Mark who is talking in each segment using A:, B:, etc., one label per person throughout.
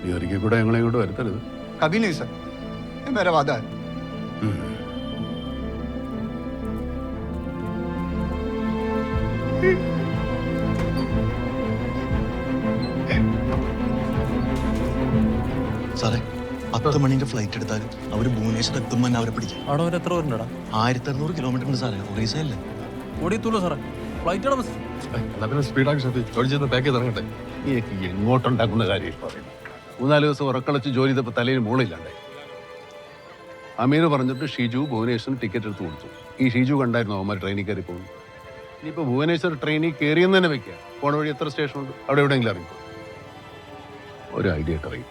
A: ഈ ഒരിക്കൽ കൂടെ ഞങ്ങളെ ഇങ്ങോട്ട് വരുത്തരുത്.
B: कभी नहीं सर, ये मेरा वादा है.
C: സാറേ 10 മണിന്റെ ഫ്ലൈറ്റ് എടുത്താൽ അവർ ഭുവനേശ്വർ എത്തുമ്പോൾ തന്നെ അവരെ പിടിക്കും.
D: അവിടെ വരെ എത്ര പേരുണ്ടടാ?
C: 1600 കിലോമീറ്റർ ഉണ്ട് സാറേ. ഒറീസയല്ലേ?
D: ഓടിയെത്തൂല്ലോ സാറേ. Flight bus.
A: എന്നാ പിന്നെ സ്പീഡാക്കി ചോദിച്ചെന്ന് പാക്ക് ചെയ്ത് ഇറങ്ങട്ടെ. നീക്ക് എങ്ങോട്ടുണ്ടാക്കുന്ന കാര്യം പറയും. 3-4 ദിവസം ഉറക്കളച്ച് ജോലി ചെയ്തപ്പോൾ തലയിൽ മുകളില്ലാണ്ടേ. അമീർ പറഞ്ഞിട്ട് ഷിജു ഭുവനേശ്വറിന് ടിക്കറ്റ് എടുത്ത് കൊടുത്തു. ഈ ഷിജു കണ്ടായിരുന്നു അവന്മാർ ട്രെയിനിൽ കയറി പോകുന്നു. ഇനിയിപ്പോൾ ഭുവനേശ്വർ ട്രെയിനിൽ കയറിയെന്ന് തന്നെ വെക്കുക. പോണ വഴി എത്ര സ്റ്റേഷൻ ഉണ്ട്, അവിടെ എവിടെയെങ്കിലും ഇറങ്ങിപ്പോ. ഒരു ഐഡിയ ഒക്കെ അറിയും.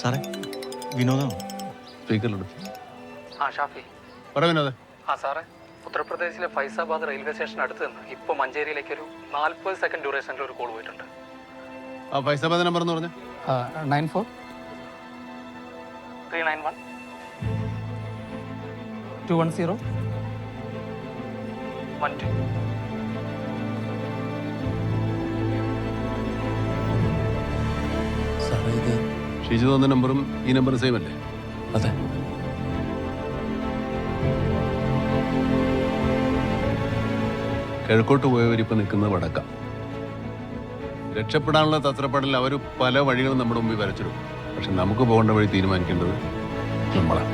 C: സാറേ വിനോദാണോ?
A: സ്പീക്കറിലെടുത്ത്
D: ആ ഷാഫി
A: പറ വിനോദ.
D: ആ സാറേ, ഉത്തർപ്രദേശിലെ ഫൈസാബാദ് റെയിൽവേ സ്റ്റേഷൻ അടുത്ത് നിന്ന് ഇപ്പോൾ മഞ്ചേരിയിലേക്ക് ഒരു 40 സെക്കൻഡ് ഡ്യൂറേഷനിൽ ഒരു കോൾ പോയിട്ടുണ്ട്.
A: ആ ഫൈസാബാദ് നമ്പർ എന്ന് പറഞ്ഞ
D: 94 391 210 12. സാറേ ഇത്
A: ഷിജു തന്ന നമ്പറും ഈ നമ്പറും സെയിം അല്ലേ?
D: അതെ.
A: കിഴക്കോട്ട് പോയവരിപ്പോൾ നിൽക്കുന്നത് വടക്ക. രക്ഷപ്പെടാനുള്ള തത്രപ്പാടിൽ അവർ പല വഴികളും നമ്മുടെ മുമ്പിൽ വരച്ചിടും. പക്ഷെ നമുക്ക് പോകേണ്ട വഴി തീരുമാനിക്കേണ്ടത് നമ്മളാണ്.